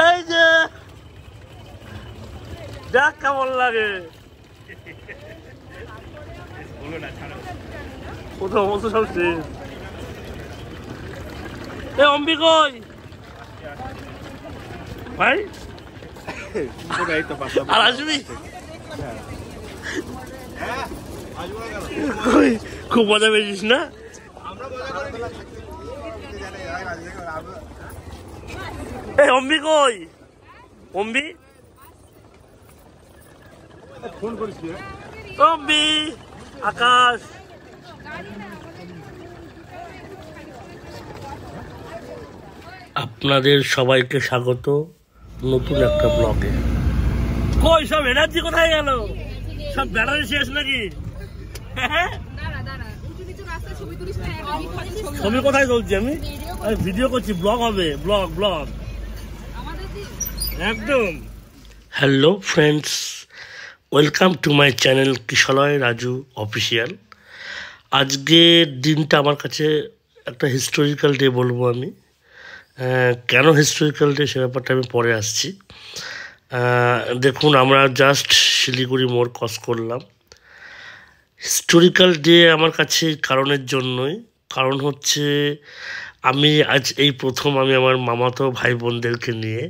এই যে দেখ কেমন লাগে প্রথম সব শেষ। এ অম্বি কই ভাই? আর আসবি? খুব মজা পেয়েছিস না? এ অম্বি কই? অম্বি অম্বি আকাশ আপনাদের সবাইকে স্বাগত নতুন একটা ব্লগে। কই সব এনার্জি কোথায় গেল? সব ব্যাটারি শেষ নাকি? ছবি কোথায় চলছি? আমি ভিডিও করছি, ব্লগ হবে, ব্লগ ব্লগ একদম। Hello friends, welcome to my channel Kishalay Raju official. আজকের দিনটা আমার কাছে একটা হিস্টোরিক্যাল ডে বলবো আমি। কেন হিস্টোরিক্যাল ডে সে ব্যাপারটা আমি পরে আসছি। দেখুন, আমরা জাস্ট শিলিগুড়ি মোড় ক্রস করলাম। হিস্টোরিক্যাল ডে আমার কাছে কারণের জন্যই, কারণ হচ্ছে আমি আজ এই প্রথম আমি আমার মামাতো ভাই বোনদেরকে নিয়ে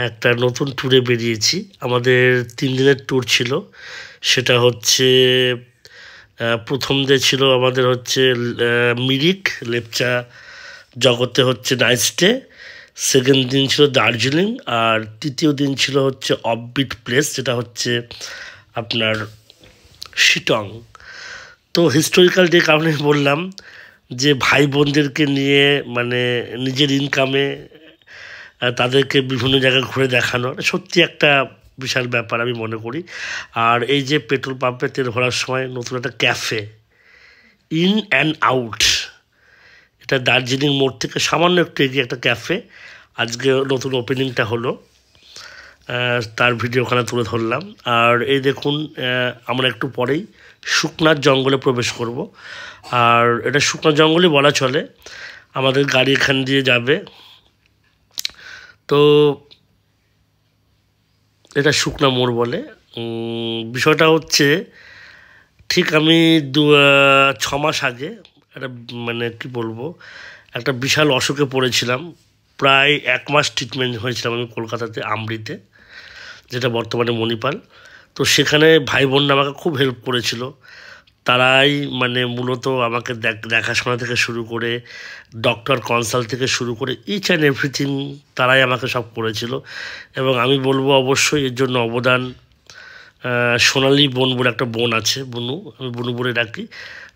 একটা নতুন ট্যুরে বেরিয়েছি। আমাদের 3 দিনের ট্যুর ছিল। সেটা হচ্ছে প্রথম ডে ছিল আমাদের হচ্ছে মিরিক লেপচা জগতে হচ্ছে নাইট স্টে, সেকেন্ড দিন ছিল দার্জিলিং, আর তৃতীয় দিন ছিল হচ্ছে অফবিট প্লেস, যেটা হচ্ছে আপনার শিটং। তো হিস্টোরিক্যাল ডে কারণে বললাম যে ভাই বোনদেরকে নিয়ে মানে নিজের ইনকামে তাদেরকে বিভিন্ন জায়গায় ঘুরে দেখানো সত্যি একটা বিশাল ব্যাপার আমি মনে করি। আর এই যে পেট্রোল পাম্পে তেল ভরার সময় নতুন একটা ক্যাফে ইন অ্যান্ড আউট, এটা দার্জিলিং মোড় থেকে সামান্য একটু এগিয়ে একটা ক্যাফে, আজকে নতুন ওপেনিংটা হলো, তার ভিডিও ওখানে তুলে ধরলাম। আর এই দেখুন, আমরা একটু পরেই শুকনার জঙ্গলে প্রবেশ করব। আর এটা শুকনার জঙ্গলই বলা চলে, আমাদের গাড়ি এখান দিয়ে যাবে। তো এটা শুকনা মোড় বলে। বিষয়টা হচ্ছে ঠিক আমি 6 মাস আগে একটা মানে কি বলবো, একটা বিশাল অসুখে পড়েছিলাম। প্রায় 1 মাস ট্রিটমেন্ট হয়েছিলাম আমি কলকাতাতে, আমরিতে, যেটা বর্তমানে মণিপাল। তো সেখানে ভাই বোনরা আমাকে খুব হেল্প করেছিল। তারাই মানে মূলত আমাকে দেখাশোনা থেকে শুরু করে ডক্টর কনসাল্ট থেকে শুরু করে ইচ অ্যান্ড এভরিথিং তারাই আমাকে সব করেছিল। এবং আমি বলবো অবশ্যই এর জন্য অবদান সোনালি বোন বলে একটা বোন আছে, বুনু, আমি বুনু বলে ডাকি,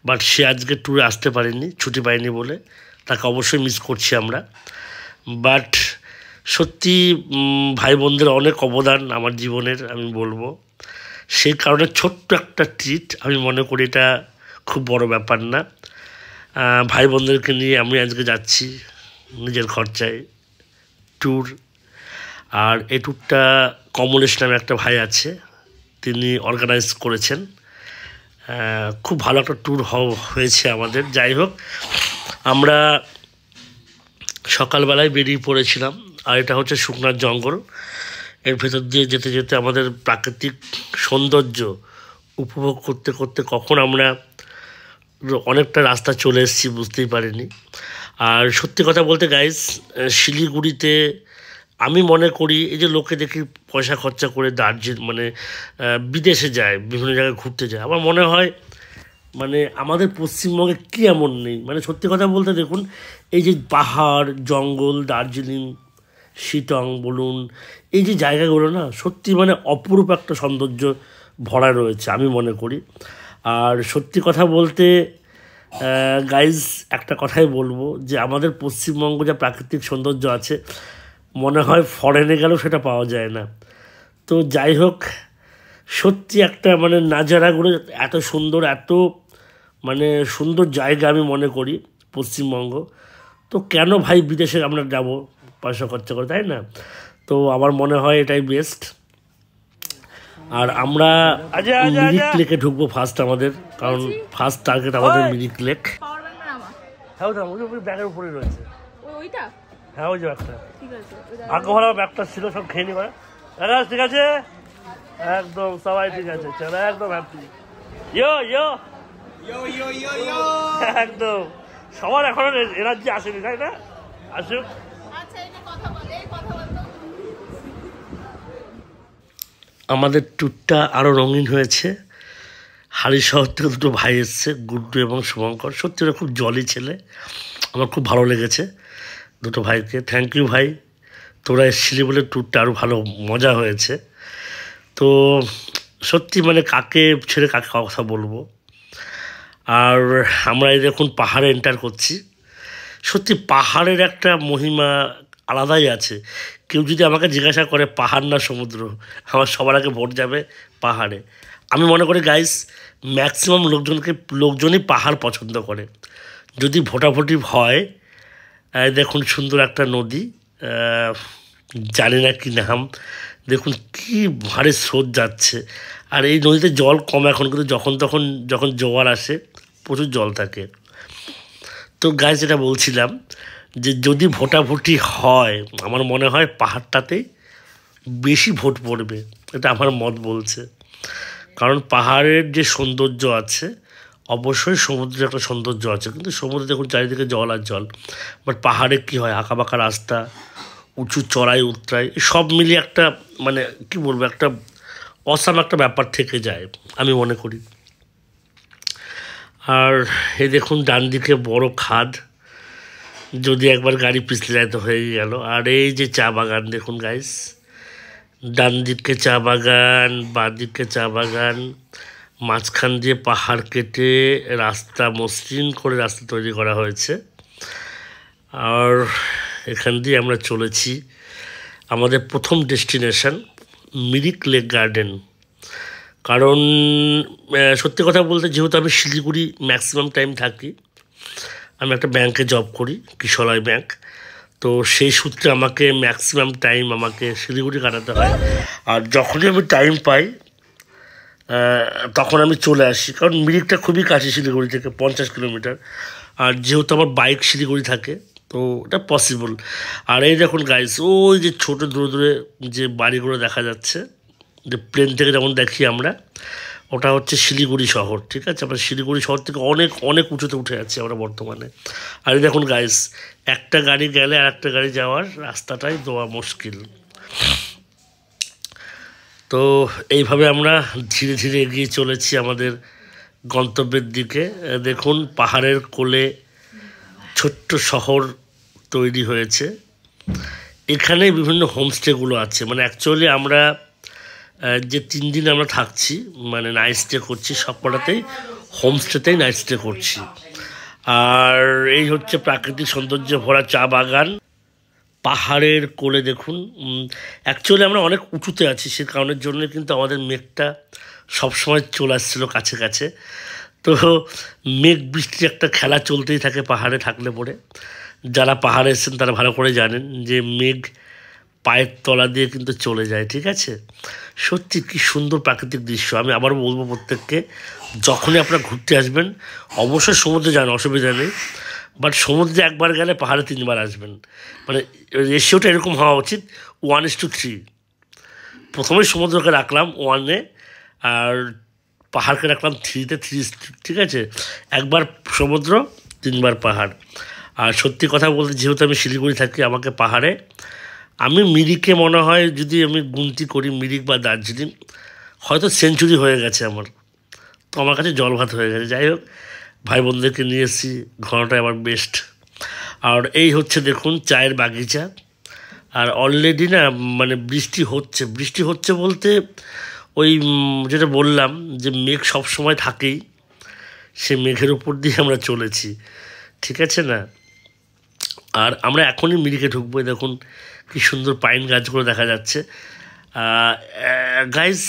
বাট সে আজকে ট্যুরে আসতে পারেনি, ছুটি পায়নি বলে, তাকে অবশ্যই মিস করছি আমরা। বাট সত্যি ভাই বোনদের অনেক অবদান আমার জীবনের, আমি বলবো। সেই কারণে ছোট্ট একটা ট্রিট আমি মনে করি এটা খুব বড় ব্যাপার না। ভাই বোনদেরকে নিয়ে আমি আজকে যাচ্ছি নিজের খরচায় ট্যুর। আর এই ট্যুরটা কমলেশ নামে একটা ভাই আছে, তিনি অর্গানাইজ করেছেন। খুব ভালো একটা ট্যুর হয়েছে আমাদের। যাই হোক, আমরা সকালবেলায় বেরিয়ে পড়েছিলাম। আর এটা হচ্ছে শুকনার জঙ্গল। এর ভেতর দিয়ে যেতে যেতে আমাদের প্রাকৃতিক সৌন্দর্য উপভোগ করতে করতে কখন আমরা অনেকটা রাস্তা চলে এসেছি বুঝতেই পারিনি। আর সত্যি কথা বলতে গাইস, শিলিগুড়িতে আমি মনে করি এই যে লোকে দেখি পয়সা খরচা করে দার্জিলিং মানে বিদেশে যায়, বিভিন্ন জায়গায় ঘুরতে যায়, আমার মনে হয় মানে আমাদের পশ্চিমবঙ্গে কী এমন নেই। মানে সত্যি কথা বলতে দেখুন, এই যে পাহাড় জঙ্গল, দার্জিলিং, শিটং বলুন, এই যে জায়গাগুলো না সত্যি মানে অপরূপ একটা সৌন্দর্য ভরা রয়েছে আমি মনে করি। আর সত্যি কথা বলতে গাইজ একটা কথাই বলবো যে আমাদের পশ্চিমবঙ্গ যা প্রাকৃতিক সৌন্দর্য আছে মনে হয় ফরেনে গেলেও সেটা পাওয়া যায় না। তো যাই হোক, সত্যি একটা মানে নাজারাগুলো এত সুন্দর, এত মানে সুন্দর জায়গা আমি মনে করি পশ্চিমবঙ্গ। তো কেন ভাই বিদেশে আমরা যাব পয়সা খরচা করে, তাই না? তো আমার মনে হয় এটাই বেস্ট। আর আমরা মিরিক লেকে ঢুকবো ফার্স্ট আমাদের, কারণ ফার্স্ট টার্গেট আমাদের মিরিক লেক। ব্যাগের উপরে রয়েছে হ্যাঁ ওই যে ব্যাগটা ভাগ্যভালো ব্যাগটা ছিল, সব খেয়ে নিবা। ঠিক আছে একদম, সবাই ঠিক আছে, চলো একদম হ্যাপি। ইয়ো ইয়ো একদম, সবার এখনো এনার্জি আসেনি তাই না? আসুক। আমাদের ট্যুরটা আরও রঙিন হয়েছে। হাড়ি শহর থেকে দুটো ভাই এসছে, গুড্ডু এবং শুভঙ্কর। সত্যি ওরা খুব জলি ছেলে, আমার খুব ভালো লেগেছে দুটো ভাইকে। থ্যাংক ইউ ভাই, তোরা এসেছিলি বলে ট্যুরটা আরও ভালো মজা হয়েছে। তো সত্যি মানে কাকে ছেড়ে কাকে কথা বলবো। আর আমরা এই দেখুন পাহাড়ে এন্টার করছি। সত্যি পাহাড়ের একটা মহিমা আলাদাই আছে। কেউ যদি আমাকে জিজ্ঞাসা করে পাহাড় না সমুদ্র, আমার সবার আগে ভোট যাবে পাহাড়ে। আমি মনে করি গাইস, ম্যাক্সিমাম লোকজনই পাহাড় পছন্দ করে। যদি ভোটাভুটি হয়, দেখুন সুন্দর একটা নদী, জানি না কি নাম, দেখুন কি ভারে স্রোত যাচ্ছে। আর এই নদীতে জল কম এখন, কিন্তু যখন জোয়ার আসে প্রচুর জল থাকে। তো গাইস যেটা বলছিলাম, যে যদি ভোটাভুটি হয়, আমার মনে হয় পাহাড়টাতেই বেশি ভোট পড়বে, এটা আমার মত বলছে। কারণ পাহাড়ের যে সৌন্দর্য আছে, অবশ্যই সমুদ্রের একটা সৌন্দর্য আছে, কিন্তু সমুদ্রে দেখুন চারিদিকে জল আর জল। বাট পাহাড়ে কী হয়, আঁকাবাঁকা রাস্তা, উঁচু চড়াই উতরাই, সব মিলিয়ে একটা মানে কি বলবো, একটা অসাম একটা ব্যাপার থেকে যায় আমি মনে করি। আর এই দেখুন ডান দিকে বড় খাদ, যদি একবার গাড়ি পিছলে যায় তো হয়ে গেল। আর এই যে চা বাগান দেখুন গাইস, ডান দিকে চা বাগান, বাঁ দিকে চা বাগান, মাঝখান দিয়ে পাহাড় কেটে রাস্তা, মসৃণ করে রাস্তা তৈরি করা হয়েছে। আর এখান দিয়ে আমরা চলেছি আমাদের প্রথম ডেস্টিনেশন মিরিক লেক গার্ডেন। কারণ সত্যি কথা বলতে, যেহেতু আমি শিলিগুড়ি ম্যাক্সিমাম টাইম থাকি, আমি একটা ব্যাংকে জব করি, কিশলয় ব্যাংক। তো সেই সূত্রে আমাকে ম্যাক্সিমাম টাইম আমাকে শিলিগুড়ি কাটাতে হয়। আর যখনই আমি টাইম পাই তখন আমি চলে আসি, কারণ মিরিকটা খুবই কাছে শিলিগুড়ি থেকে, 50 কিলোমিটার। আর যেহেতু আমার বাইক শিলিগুড়ি থাকে, তো এটা পসিবল। আর এই দেখুন গাইস, ওই যে ছোটো দূরে দূরে যে বাড়িগুলো দেখা যাচ্ছে, যে প্লেন থেকে যেমন দেখি আমরা, ওটা হচ্ছে শিলিগুড়ি শহর। ঠিক আছে, আমরা শিলিগুড়ি শহর থেকে অনেক অনেক উঁচুতে উঠে যাচ্ছি আমরা বর্তমানে। আর এই দেখুন গাইস, একটা গাড়ি গেলে আর একটা গাড়ি যাওয়ার রাস্তাটাই দেওয়া মুশকিল। তো এইভাবে আমরা ধীরে ধীরে এগিয়ে চলেছি আমাদের গন্তব্যের দিকে। দেখুন পাহাড়ের কোলে ছোট্ট শহর তৈরি হয়েছে। এখানে বিভিন্ন হোমস্টেগুলো আছে। মানে অ্যাকচুয়ালি আমরা যে 3 দিন আমরা থাকছি, মানে নাইট স্টে করছি, সব কটাতেই হোমস্টেতেই নাইট স্টে করছি। আর এই হচ্ছে প্রাকৃতিক সৌন্দর্যে ভরা চা বাগান, পাহাড়ের কোলে দেখুন। অ্যাকচুয়ালি আমরা অনেক উঁচুতে আছি, সে কারণের জন্য কিন্তু আমাদের মেঘটা সবসময় চলে আসছিলো কাছে কাছে। তো মেঘ বৃষ্টির একটা খেলা চলতেই থাকে পাহাড়ে থাকলে পরে। যারা পাহাড়ে এসেছেন তারা ভালো করে জানেন যে মেঘ পায়ের তলা দিয়ে কিন্তু চলে যায়। ঠিক আছে, সত্যি কি সুন্দর প্রাকৃতিক দৃশ্য। আমি আবার বলবো প্রত্যেককে, যখনই আপনারা ঘুরতে আসবেন অবশ্যই সমুদ্রে যান, অসুবিধা নেই। বাট সমুদ্রে একবার গেলে পাহাড়ে 3 বার আসবেন। মানে রেশিওটা এরকম হওয়া উচিত 1:3। প্রথমেই সমুদ্রকে রাখলাম 1-এ, আর পাহাড়কে রাখলাম 3-তে। 3, ঠিক আছে, একবার সমুদ্র 3 বার পাহাড়। আর সত্যি কথা বলতে, যেহেতু আমি শিলিগুড়ি থাকি, আমাকে পাহাড়ে, আমি মিরিকে মনে হয় যদি আমি গুনতি করি, মিরিক বা দার্জিলিং হয়তো সেঞ্চুরি হয়ে গেছে আমার। তো আমার কাছে জল ভাত হয়ে গেছে। যাই হোক, ভাই বোনদেরকে নিয়ে এসেছি, ঘোরাটাই আমার বেস্ট। আর এই হচ্ছে দেখুন চায়ের বাগিচা। আর অলরেডি না মানে বৃষ্টি হচ্ছে বলতে ওই যেটা বললাম যে মেঘ সব সময় থাকেই, সে মেঘের উপর দিয়ে আমরা চলেছি। ঠিক আছে না? আর আমরা এখনই মিরিকে ঢুকবো। দেখুন কি সুন্দর পাইন গাছগুলো দেখা যাচ্ছে। গাইস,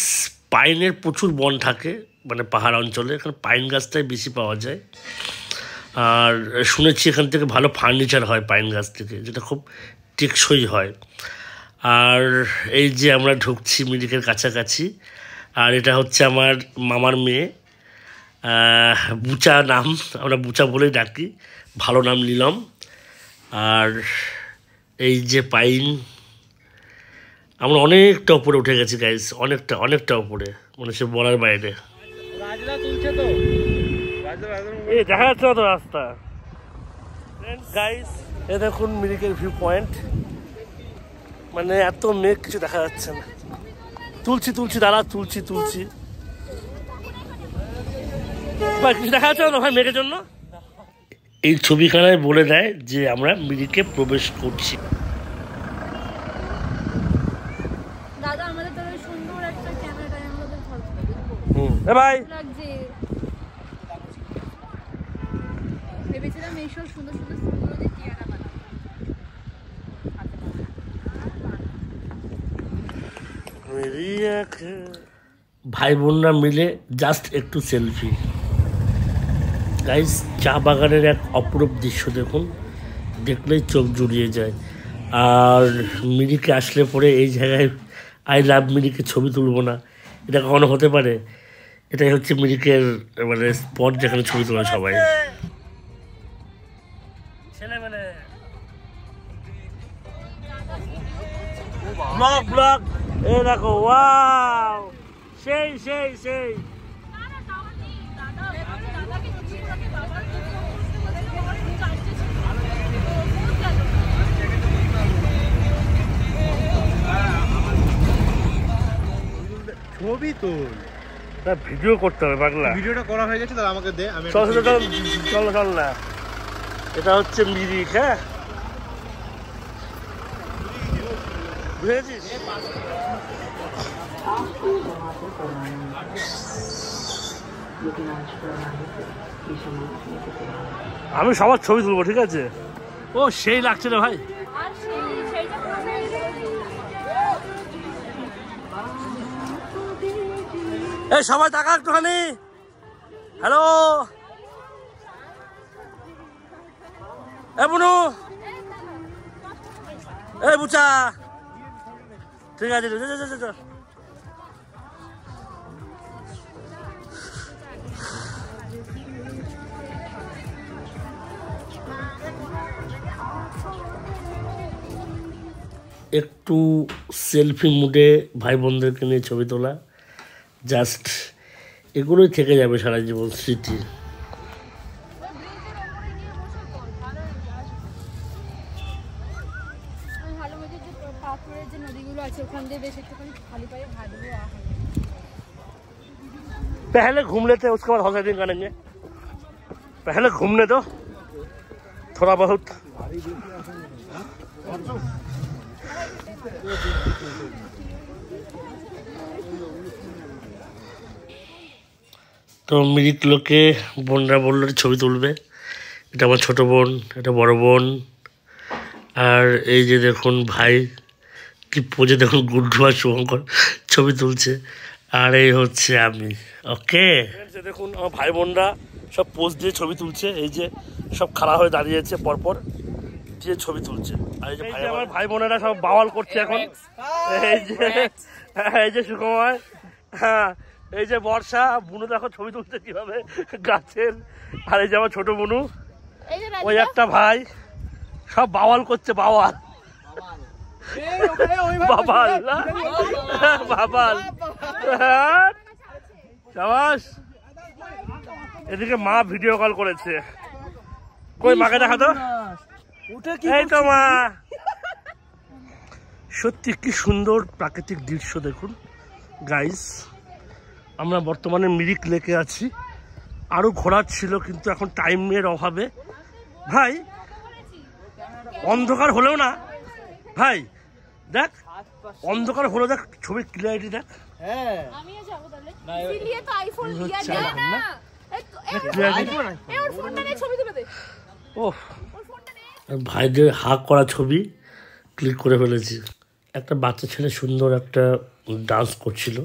পাইনের প্রচুর বন থাকে, মানে পাহাড় অঞ্চলে এখানে পাইন গাছটাই বেশি পাওয়া যায়। আর শুনেছি এখান থেকে ভালো ফার্নিচার হয় পাইন গাছ থেকে, যেটা খুব টেকসই হয়। আর এই যে আমরা ঢুকছি মিরিকের কাছাকাছি, আর এটা হচ্ছে আমার মামার মেয়ে, বুচা নাম, আমরা বুচা বলেই ডাকি, ভালো নাম নিলাম। আর এই যে পাইন, আমরা অনেকটা উপরে উঠে গেছি গাইস, অনেকটা উপরে, মানে সে বলার বাইরে। এই দেখা যাচ্ছে না তো রাস্তা গাইস। এ দেখুন মিরিকের ভিউ পয়েন্ট, মানে এত মেঘ কিছু দেখা যাচ্ছে না। তুলছি দাঁড়া, তুলছি ভাই, কিছু দেখা যাচ্ছে না ভাই মেঘের জন্য। এই ছবিখানায় বলে দেয় যে আমরা মিরিকে প্রবেশ করছি। দাদা আমাদের তো সুন্দর একটা ক্যামেরাটায় আমাদের ভাই লাগছে। ভেবেছিলাম এইসব সুন্দর সুন্দর ফুলগুলো দিয়ে টিয়ারা বানাবো। ভাই বোনরা মিলে জাস্ট একটু সেলফি। গাইস, চা বাগানের এক অপরূপ দৃশ্য দেখুন, দেখলেই চোখ জুড়িয়ে যায়। আর মিরিকে আসলে পরে এই জায়গায় আই লাভ মিরিকে ছবি তুলবো না, এটা কখনো হতে পারে? এটাই হচ্ছে মিরিকের মানে স্পট, যেখানে ছবি তোলে সবাই। ব্লগ এই দেখো, ওয়াও, সেই ছবি তোল, ভিডিও করতে হবে পাগলা। ভিডিওটা করা হয়ে গেছে, তাহলে আমাকে দে, আমি চল না। এটা হচ্ছে মিরিক, হ্যাঁ বুঝেছিস? আমি সবার ছবি তুলবো, ঠিক আছে? ও সেই লাগছে রে ভাই। এই সবাই টাকা একটুখানি, হ্যালো এ বুনু, এই বুচা, ঠিক আছে একটু সেলফি মুডে ভাই বোনদেরকে নিয়ে ছবি তোলা, জাস্ট এগুলোই থেকে যাবে সারা জীবন স্মৃতি। पहले घूम लेते हैं, उसके बाद हॉर्स राइडिंग करेंगे। पहले घूमने दो थोड़ा बहुत। তো মিরিকগুলোকে বোনরা বললো ছবি তুলবে। এটা আমার ছোটো বোন, এটা বড় বোন, আর এই যে দেখুন ভাই কি পোজে, দেখুন গুড্ডু আর শুভঙ্কর ছবি তুলছে, আর এই হচ্ছে আমি। ওকে, দেখুন আমার ভাই বোনরা সব পোজ দিয়ে ছবি তুলছে, এই যে সব খাড়া হয়ে দাঁড়িয়েছে পরপর দিয়ে ছবি তুলছে। আর এই যে আমার ভাই বোনেরা সব বাওয়াল করছে এখন। এই যে সুকুমার, হ্যাঁ এই যে বর্ষা, বুনু দেখো ছবি তুলছে কিভাবে গাছের। আর এই যে আমার ছোট বুনু, ওই একটা ভাই, সব বাওয়াল করছে, বাওয়াল এদিকে মা ভিডিও কল করেছে, কই মাকে দেখা তো, এই তো মা। সত্যি কি সুন্দর প্রাকৃতিক দৃশ্য দেখুন গাইস। আমরা বর্তমানে মিরিক লেকে আছি, আরো ঘোরার ছিল কিন্তু এখন টাইমের অভাবে। ভাই অন্ধকার হলেও না, ভাই দেখ অন্ধকার হলো, দেখ ছবির ক্লিয়ারিটি দেখ। ভাইদের হাক করা ছবি ক্লিক করে ফেলেছি। একটা বাচ্চা ছেলে সুন্দর একটা ডান্স করছিল,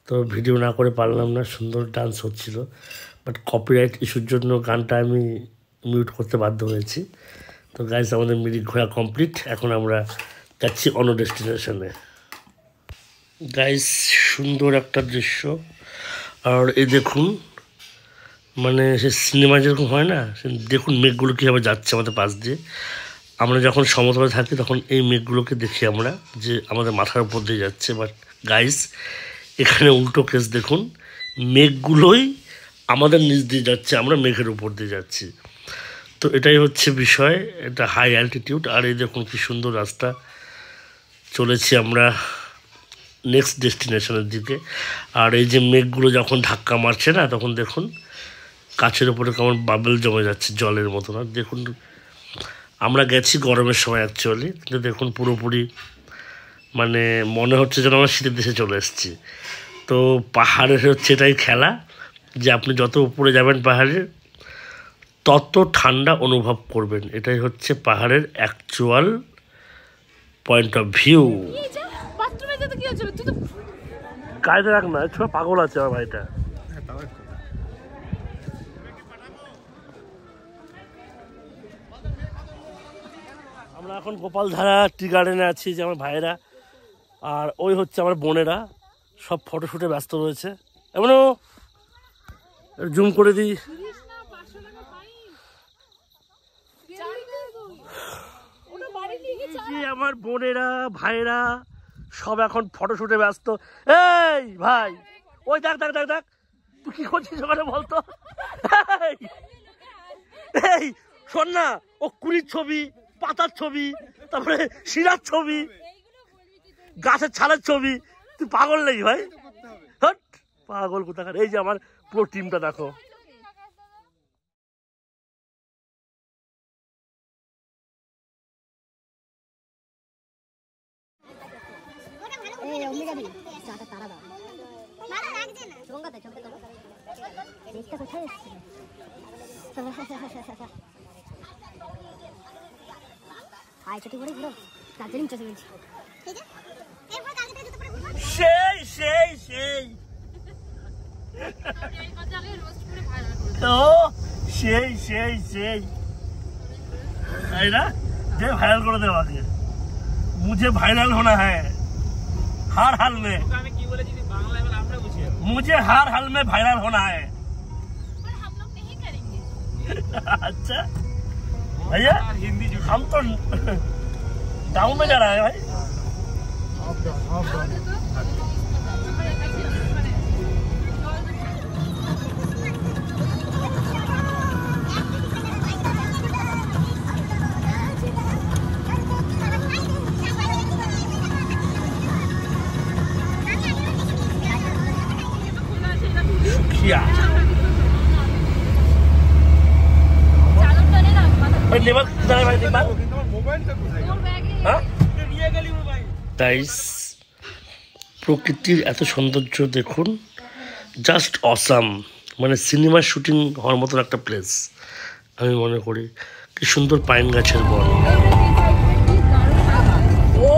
তো ভিডিও না করে পারলাম না, সুন্দর ডান্স হচ্ছিল, বাট কপিরাইট ইস্যুর জন্য গানটা আমি মিউট করতে বাধ্য হয়েছি। তো গাইস, আমাদের মিরিক ঘোরা কমপ্লিট, এখন আমরা যাচ্ছি অন্য ডেস্টিনেশনে। গাইস, সুন্দর একটা দৃশ্য। আর এই দেখুন, মানে সে সিনেমা যেরকম হয় না, দেখুন মেঘগুলো কীভাবে যাচ্ছে আমাদের পাশ দিয়ে। আমরা যখন সমতলে থাকি তখন এই মেঘগুলোকে দেখি আমরা যে আমাদের মাথার উপর দিয়ে যাচ্ছে, বাট গাইস এখানে উল্টো কেস দেখুন, মেঘগুলোই আমাদের নিচ দিয়ে যাচ্ছে, আমরা মেঘের উপর দিয়ে যাচ্ছি। তো এটাই হচ্ছে বিষয়, এটা হাই অ্যালটিটিউড। আর এই দেখুন কি সুন্দর রাস্তা, চলেছি আমরা নেক্সট ডেস্টিনেশনের দিকে। আর এই যে মেঘগুলো যখন ধাক্কা মারছে না, তখন দেখুন কাছের উপরে কেমন বাবেল জমে যাচ্ছে জলের মতো। না দেখুন, আমরা গেছি গরমের সময় অ্যাকচুয়ালি, কিন্তু দেখুন পুরোপুরি মানে মনে হচ্ছে যেন আমরা শীতের দেশে চলে এসেছি। তো পাহাড়ের হচ্ছে এটাই খেলা, যে আপনি যত উপরে যাবেন পাহাড়ের তত ঠান্ডা অনুভব করবেন। এটাই হচ্ছে পাহাড়ের অ্যাকচুয়াল পয়েন্ট অফ ভিউ। গাড়িতে রাখ না, ছোট পাগল আছে আমার ভাইটা। আমরা এখন গোপালধারা টি গার্ডেনে আছি, যে আমার ভাইয়েরা আর ওই হচ্ছে আমার বোনেরা সব ফটোশ্যুটে ব্যস্ত রয়েছে। এমনও জুম করে দিই, আমার বোনেরা ভাইয়েরা সব এখন ফটোশ্যুটে ব্যস্ত। এই ভাই, ওই দেখ দেখ দেখ দেখ, তুই কি করছিস ওখানে বলতো? এই শোন না, ও কুড়ির ছবি, পাতার ছবি, তারপরে শিরার ছবি, গাছের ছালের ছবি, তুই পাগল নেই ভাই, পাগল কোথাকার। এই যে আমার পুরো টিমটা দেখো। সেই সেই সেই সেই সেই সেই যে ভাইরাল করে दे आगे, मुझे वायरल होना है हर हाल में, मुझे हर हाल में वायरल होना है। हम लोग नहीं करेंगे। अच्छा भैया, हम तो डाउन में जा रहा है भाई। क्या প্রকৃতির এত সৌন্দর্য দেখুন, জাস্ট অসাম, মানে সিনেমার শুটিং হওয়ার মতন একটা প্লেস আমি মনে করি। কি সুন্দর পাইন গাছের বন। ও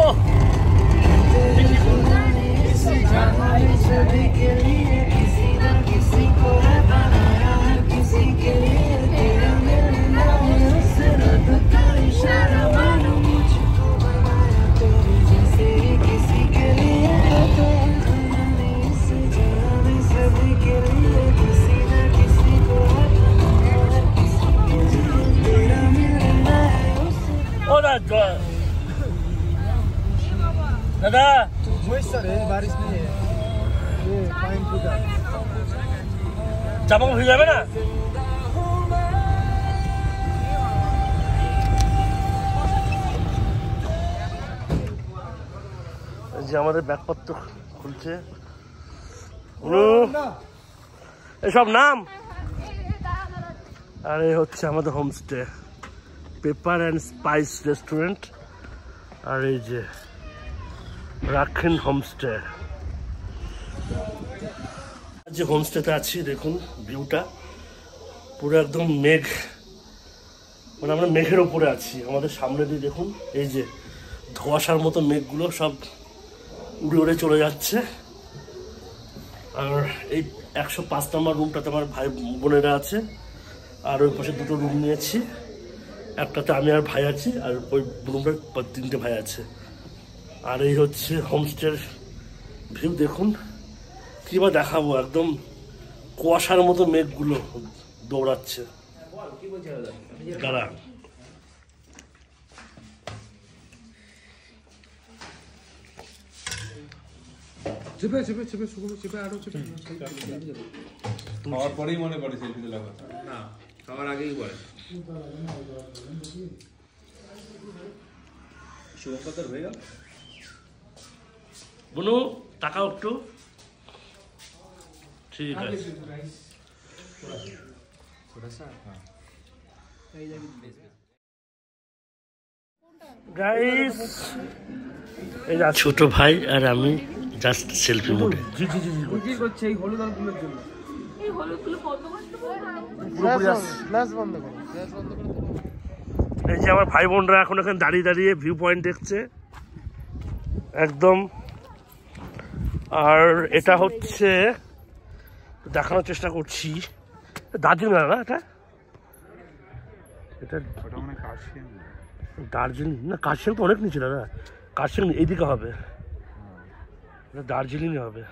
दादा बारिश नहीं है, ये पाइन पूजा চাপা হয়ে যাবে না। যে আমাদের ব্যাগপত্র খুলছে, এসব নাম। আর এই হচ্ছে আমাদের homestay, paper and spice restaurant. আর এই যে রাখিন হোমস্টে, যে হোমস্টেতে আছি দেখুন ভিউটা পুরো একদম মেঘ, মানে আমরা মেঘের ওপরে আছি। আমাদের সামনে দিয়ে দেখুন এই যে ধোঁয়াশার মতো মেঘগুলো সব উড়ে উড়ে চলে যাচ্ছে। আর এই 105 নম্বর রুমটাতে আমার ভাই বোনেরা আছে, আর ওই পাশে দুটো রুম নিয়েছি, একটাতে আমি আর ভাই আছি, আর ওই রুমটার 3টে ভাই আছে। আর এই হচ্ছে হোমস্টের ভিউ দেখুন, কী বা দেখাবো, একদম কুয়াশার মতো মেঘগুলো দৌড়াচ্ছে। দাঁড়া চেপে চেপে চেপে শুকনো চেপে আরো চেপে খাওয়ার পরেই মনে পড়ে সেলফি তোলা কথা। না খাওয়ার আগেই বলে শুভঙ্কর তোর হয়ে গেল বনু তাকাও একটু। ঠিক আছে গাইস, এই যে ছোট ভাই আর আমি জাস্ট সেলফি মোডে। জি জি জি কি করছে এই হলুদ আর গুলোর জন্য? এই হলুদগুলো বন্ধ করতে পারবো না? গ্লাস বন্ধ করো, গ্লাস বন্ধ করে এই যে আমার ভাই বোনরা এখন এখানে দাঁড়িয়ে দাঁড়িয়ে ভিউ পয়েন্ট দেখছে একদম। আর এটা হচ্ছে দেখানোর চেষ্টা করছি দার্জিলিং না, এটা এটা ওটা মানে কাশিয়ান। দার্জিলিং না, কাশিয়াং তো অনেক নিচে দাদা। কাশিয়াং এইদিকে হবে, এটা দার্জিলিংয়ে হবে।